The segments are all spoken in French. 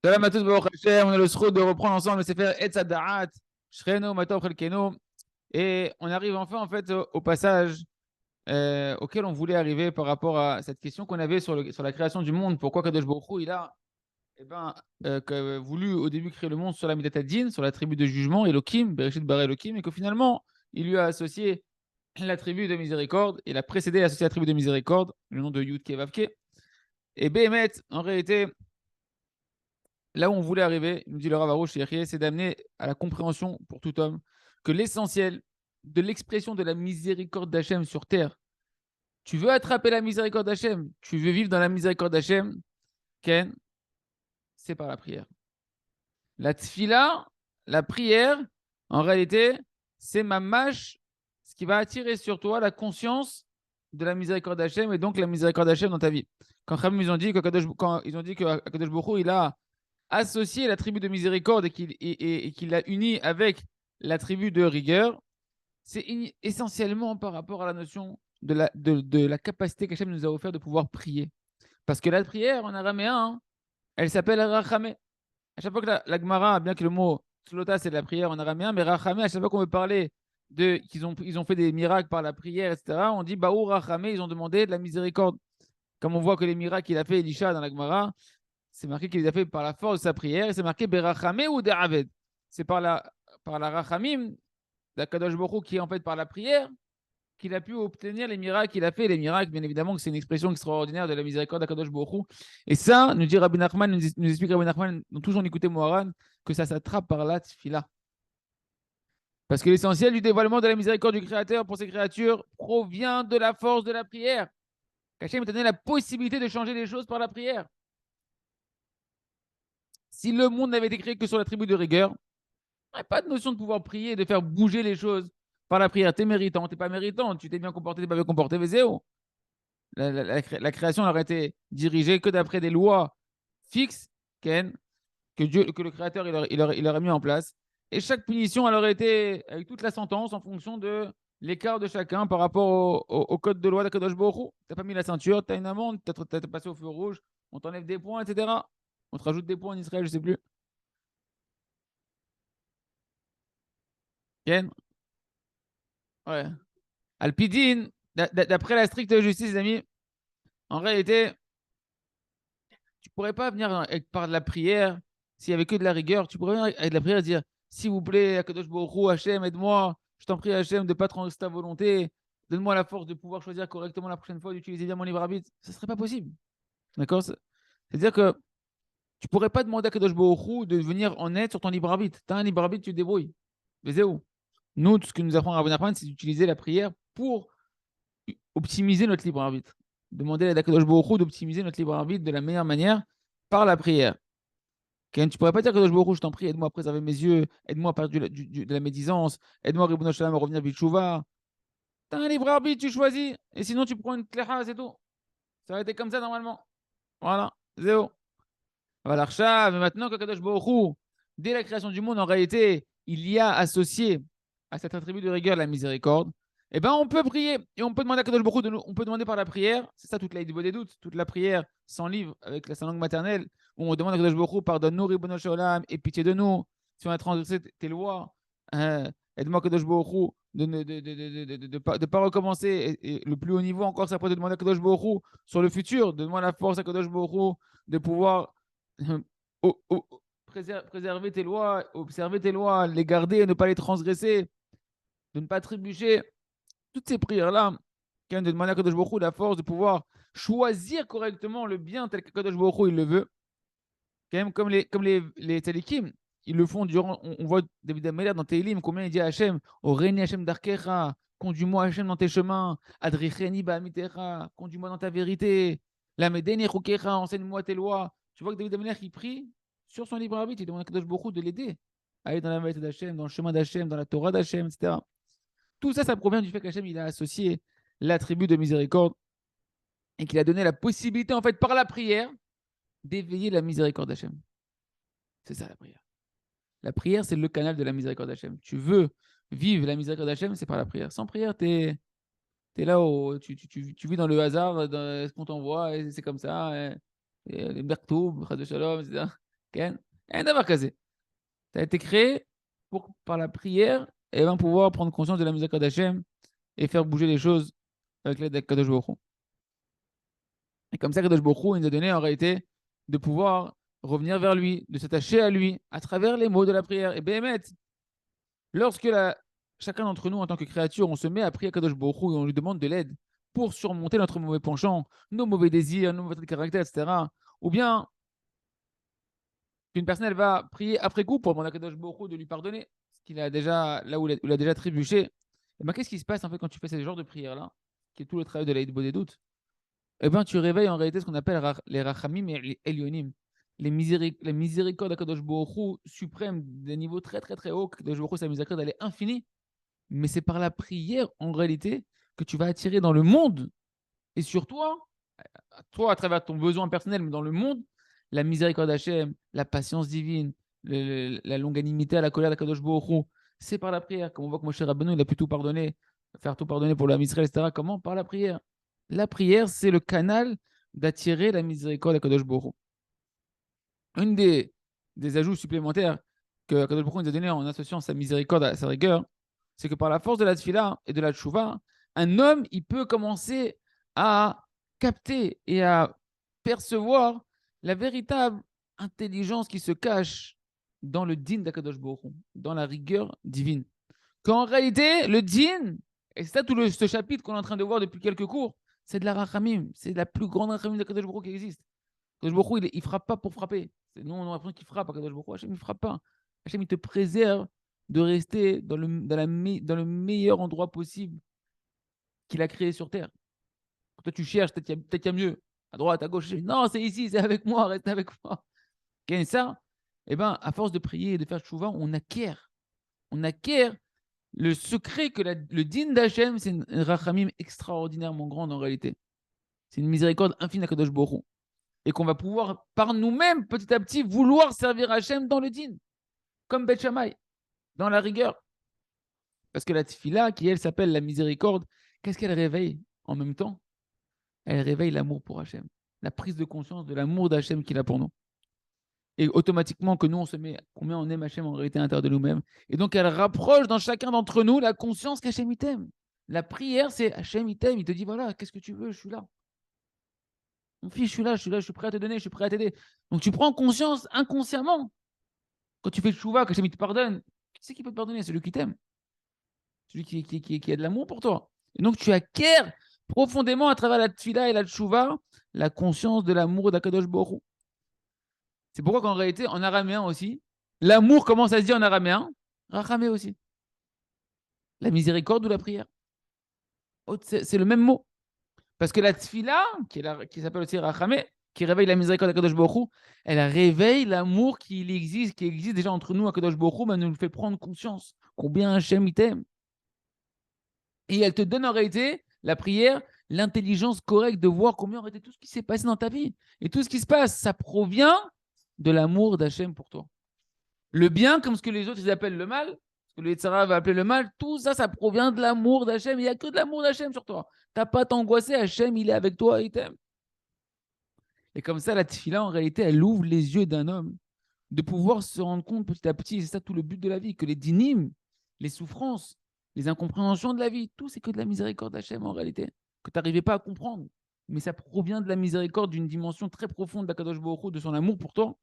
Salam à tous, Baruch Hashem. On a le sroud de reprendre ensemble le Sefer Etz Hadaat, Shreno, Matov Chelkeno. Et on arrive enfin en fait au passage auquel on voulait arriver par rapport à cette question qu'on avait sur la création du monde. Pourquoi Kadosh Baruch Hu, il a eh ben, voulu au début créer le monde sur la Midat Din, sur la tribu de jugement, Elohim, Bereshit Bara Elohim, et que finalement, il lui a associé la tribu de miséricorde. Il a précédé et associé la tribu de miséricorde, le nom de Yud Kevavke. Et Behemet, en réalité, là où on voulait arriver, il nous dit le Rav Arush, c'est d'amener à la compréhension pour tout homme que l'essentiel de l'expression de la miséricorde d'Hachem sur terre, tu veux attraper la miséricorde d'Hachem, tu veux vivre dans la miséricorde d'Hachem, Ken, c'est par la prière. La tfila, la prière, en réalité, c'est ma mâche, ce qui va attirer sur toi la conscience de la miséricorde d'Hachem et donc la miséricorde d'Hachem dans ta vie. Quand ils ont dit quand ils ont dit que Akadosh Baruch Hu, il a associé la tribu de miséricorde et qu'il l'a uni avec la tribu de rigueur, c'est essentiellement par rapport à la notion de la capacité qu'Hachem nous a offert de pouvoir prier. Parce que la prière en araméen, hein, elle s'appelle rachamé. À chaque fois que la Gemara, bien que le mot slota c'est de la prière en araméen, mais rachamé, à chaque fois qu'on veut parler qu'ils ont fait des miracles par la prière, etc., on dit baou rachamé, ils ont demandé de la miséricorde. Comme on voit que les miracles qu'il a fait Elisha dans la Gemara, c'est marqué qu'il les a fait par la force de sa prière, et c'est marqué Berachamé ou Deraved. C'est par la Rachamim d'Akadosh Baruch qui est en fait par la prière qu'il a pu obtenir les miracles qu'il a fait. Les miracles, bien évidemment, que c'est une expression extraordinaire de la miséricorde d'Akadosh Baruch. Et ça, nous dit Rabbi Nachman, nous explique Rabbi Nachman, dont toujours on écoutait Moharan, que ça s'attrape par la tfila. Parce que l'essentiel du dévoilement de la miséricorde du Créateur pour ses créatures provient de la force de la prière. Hachem t'a donné la possibilité de changer les choses par la prière. Si le monde n'avait été créé que sur la tribu de rigueur, il n'y a pas de notion de pouvoir prier, de faire bouger les choses par la prière. Tu es méritant, tu n'es pas méritant, tu t'es bien comporté, tu n'es pas bien comporté, Vézéo. La création aurait été dirigée que d'après des lois fixes Ken, que le Créateur il aurait mis en place. Et chaque punition, elle aurait été avec toute la sentence en fonction de l'écart de chacun par rapport au code de loi d'Akadosh Baruch. Tu n'as pas mis la ceinture, tu as une amende, tu as passé au feu rouge, on t'enlève des points, etc. On te rajoute des points en Israël, je ne sais plus. Ken, ouais. Alpidine, d'après la stricte justice, les amis, en réalité, tu ne pourrais pas venir par de la prière, s'il n'y avait que de la rigueur, tu pourrais venir avec de la prière et dire, s'il vous plaît, Akadosh Baruch Hu, Hachem, aide-moi, je t'en prie, Hachem, de ne pas transgresser ta volonté, donne-moi la force de pouvoir choisir correctement la prochaine fois, d'utiliser bien mon libre arbitre. Ce ne serait pas possible. D'accord? C'est-à-dire que tu ne pourrais pas demander à Kadosh Baruch Hu de venir en aide sur ton libre arbitre. Tu as un libre arbitre, tu te débrouilles. Mais c'est où? Nous, tout ce que nous apprend Rabbi Nachman, c'est d'utiliser la prière pour optimiser notre libre arbitre. Demander à Kadosh Baruch Hu d'optimiser notre libre arbitre de la meilleure manière par la prière. Ken, tu pourrais pas dire Kadosh Baruch Hu, je t'en prie, aide-moi à préserver mes yeux, aide-moi à perdre de la médisance, aide-moi Ribono Shalom à revenir Bitchouva. T'as un libre arbitre, tu choisis. Et sinon, tu prends une klecha, c'est tout. Ça aurait été comme ça normalement. Voilà, zéro. Voilà, mais maintenant que Kadosh Baruch Hu, dès la création du monde, en réalité, il y a associé à cette attribut de rigueur la miséricorde, eh ben, on peut prier et on peut demander à Kadosh Baruch Hu, on peut demander par la prière, c'est ça toute la des doutes, toute la prière sans livre avec sa langue maternelle, où on demande à Kadosh Baruch Hu, pardonne-nous, Ribono Shalom, et pitié de nous, si on a transgressé tes lois, aide-moi Kadosh Baruch Hu de pas recommencer, et le plus haut niveau encore, ça peut de demander à Kadosh Baruch Hu sur le futur, donne-moi la force à Kadosh Baruch Hu de pouvoir préserver tes lois, observer tes lois, les garder et ne pas les transgresser, de ne pas trébucher. Toutes ces prières-là, qui viennent de demander à Kadosh Baruch Hu la force de pouvoir choisir correctement le bien tel que Kadosh Baruch Hu il le veut. Quand même, les tzadikim, ils le font durant. On voit David Ameller dans Teilim, combien il dit à Hachem, Oreni Hachem Darkecha, conduis-moi Hachem dans tes chemins, Adricheni Ba'amitecha, conduis-moi dans ta vérité, Lamedeni Rukecha, enseigne-moi tes lois. Tu vois que David Ameller, il prie sur son libre arbitre, il demande à Kadosh Baruch Hu de l'aider à aller dans la vérité d'Hachem, dans le chemin d'Hachem, dans la Torah d'Hachem, etc. Tout ça, ça provient du fait qu'Hachem, il a associé l'attribut de miséricorde et qu'il a donné la possibilité, en fait, par la prière, d'éveiller la miséricorde d'Hachem. C'est ça la prière. La prière, c'est le canal de la miséricorde d'Hachem. Tu veux vivre la miséricorde d'Hachem, c'est par la prière. Sans prière, tu es là, tu vis dans le hasard, dans ce qu'on t'envoie, et c'est comme ça. Et les Berktoub, de Shalom, etc. Tu as été créé pour, par la prière et va pouvoir prendre conscience de la miséricorde d'Hachem et faire bouger les choses avec l'aide d'Akadosh Baruch Hu. Et comme ça, Kadosh Baruch Hu, il nous a donné en réalité de pouvoir revenir vers lui, de s'attacher à lui à travers les mots de la prière. Et Béhémet, lorsque chacun d'entre nous, en tant que créature, on se met à prier à Kadosh Baruch Hu et on lui demande de l'aide pour surmonter notre mauvais penchant, nos mauvais désirs, nos mauvais traits de caractère, etc. Ou bien qu'une personne, elle va prier après coup pour demander à Kadosh Baruch Hu de lui pardonner, ce qu'il a déjà, là où il a déjà trébuché. Et ben, qu'est-ce qui se passe en fait quand tu fais ce genre de prière-là, qui est tout le travail de l'Aïd des doutes? Eh ben, tu réveilles en réalité ce qu'on appelle les Rachamim et les Elyonim, les miséricordes d'Akadosh Baruch Hu suprêmes, des niveaux très très très hauts. Kadosh Baruch Hu, sa miséricorde, elle est infinie. Mais c'est par la prière, en réalité, que tu vas attirer dans le monde, et sur toi, à travers ton besoin personnel, mais dans le monde, la miséricorde d'Hachem, la patience divine, la longanimité à la colère d'Akadosh Baruch Hu. C'est par la prière. Comme on voit que Moshe Rabbeinu, il a pu tout pardonner, faire tout pardonner pour l'âme Israël, etc. Comment? Par la prière. La prière, c'est le canal d'attirer la miséricorde d'Akadosh Baruch Hu. Une des ajouts supplémentaires que Akadosh Baruch Hu nous a donné en associant sa miséricorde à sa rigueur, c'est que par la force de la tfila et de la tchouva, un homme, il peut commencer à capter et à percevoir la véritable intelligence qui se cache dans le din d'Akadosh Baruch Hu, dans la rigueur divine. Qu'en réalité, le din, et c'est ça tout ce chapitre qu'on est en train de voir depuis quelques cours, c'est de la rachamim, c'est la plus grande rachamim d'Akadosh Baruch Hu qui existe. Akadosh Baruch Hu, il ne frappe pas pour frapper. Nous, on a l'impression qu'il frappe, Akadosh Baruch Hu. Hachem, il ne frappe pas. Hachem, il te préserve de rester dans le meilleur endroit possible qu'il a créé sur Terre. Quand toi, tu cherches, peut-être qu'il y a mieux. À droite, à gauche. Non, c'est ici, c'est avec moi, reste avec moi. Et ça, eh ben, à force de prier et de faire tchouva, on acquiert le secret que le din d'Hachem, c'est une rachamim extraordinairement grande en réalité. C'est une miséricorde infinie à Kadosh Baruch Hu. Et qu'on va pouvoir, par nous-mêmes, petit à petit, vouloir servir Hachem dans le din, comme Beth Shammai, dans la rigueur. Parce que la tfila, qui elle s'appelle la miséricorde, qu'est-ce qu'elle réveille en même temps? Elle réveille l'amour pour Hachem, la prise de conscience de l'amour d'Hachem qu'il a pour nous. Et automatiquement que nous, combien on aime Hachem en réalité à l'intérieur de nous-mêmes. Et donc, elle rapproche dans chacun d'entre nous la conscience qu'Hachem il t'aime. La prière, c'est Hachem il t'aime, il te dit voilà, qu'est-ce que tu veux, je suis là. Mon fils, je suis là, je suis prêt à te donner, je suis prêt à t'aider. Donc, tu prends conscience inconsciemment. Quand tu fais le chouva, qu'Hachem il te pardonne, qui c'est qui peut te pardonner? Celui qui t'aime. Celui qui a de l'amour pour toi. Et donc, tu acquiers profondément à travers la tfila et la tchouva la conscience de l'amour d'Akadosh Baruch Hu. C'est pourquoi qu'en réalité, en araméen aussi, l'amour commence à se dire en araméen, rachamé aussi. La miséricorde ou la prière. C'est le même mot. Parce que la tfila, qui s'appelle aussi rachamé, qui réveille la miséricorde d'Akadosh Baruch Hu, elle réveille l'amour qui existe déjà entre nous, Akadosh Baruch Hu, mais elle nous fait prendre conscience combien Hachem il t'aime. Et elle te donne en réalité, la prière, l'intelligence correcte de voir combien en réalité tout ce qui s'est passé dans ta vie. Et tout ce qui se passe, ça provient de l'amour d'Hachem pour toi. Le bien, comme ce que les autres ils appellent le mal, ce que le Yetzirah va appeler le mal, tout ça, ça provient de l'amour d'Hachem. Il n'y a que de l'amour d'Hachem sur toi. Tu n'as pas à t'angoisser, Hachem, il est avec toi, il t'aime. Et comme ça, la tefila, en réalité, elle ouvre les yeux d'un homme de pouvoir se rendre compte petit à petit, et c'est ça tout le but de la vie, que les dynimes, les souffrances, les incompréhensions de la vie, tout c'est que de la miséricorde d'Hachem en réalité, que tu n'arrivais pas à comprendre. Mais ça provient de la miséricorde d'une dimension très profonde d'Akadosh Baruch Hu, de son amour pour toi.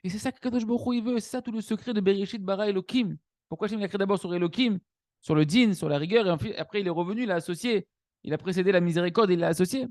Et c'est ça que Kadosh Baruch Hu, il veut. C'est ça tout le secret de Bereshit Bara Elohim. Pourquoi Hachem a créé d'abord sur Elohim, sur le din, sur la rigueur, et après il est revenu, il a associé. Il a précédé la miséricorde et il l'a associé.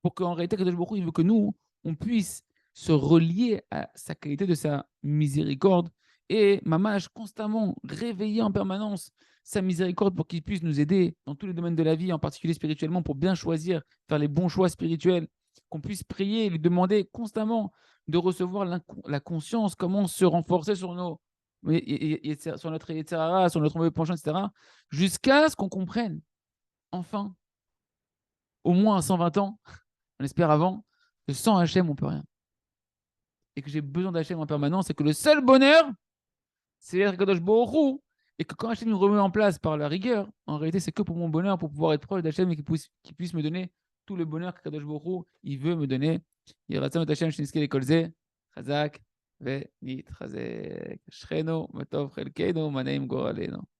Pour qu'en réalité, Kadosh Baruch Hu, il veut que nous, on puisse se relier à sa qualité de sa miséricorde et Mamash constamment réveiller en permanence sa miséricorde pour qu'il puisse nous aider dans tous les domaines de la vie, en particulier spirituellement, pour bien choisir, faire les bons choix spirituels, qu'on puisse prier et lui demander constamment de recevoir la conscience, comment se renforcer sur sur notre Yetzirah, sur notre mauvais penchant, etc., jusqu'à ce qu'on comprenne, enfin, au moins à 120 ans, on espère avant, que sans Hachem, on ne peut rien. Et que j'ai besoin d'Hachem en permanence, et que le seul bonheur, c'est être Kadosh Baruch Hu, et que quand Hachem nous remet en place par la rigueur, en réalité, c'est que pour mon bonheur, pour pouvoir être proche d'Hachem et qu'il puisse me donner tout le bonheur que Kadosh Baruch Hu, il veut me donner. חזק ונתחזק. אשרינו, מה טוב חלקנו, מה נעים גורלנו.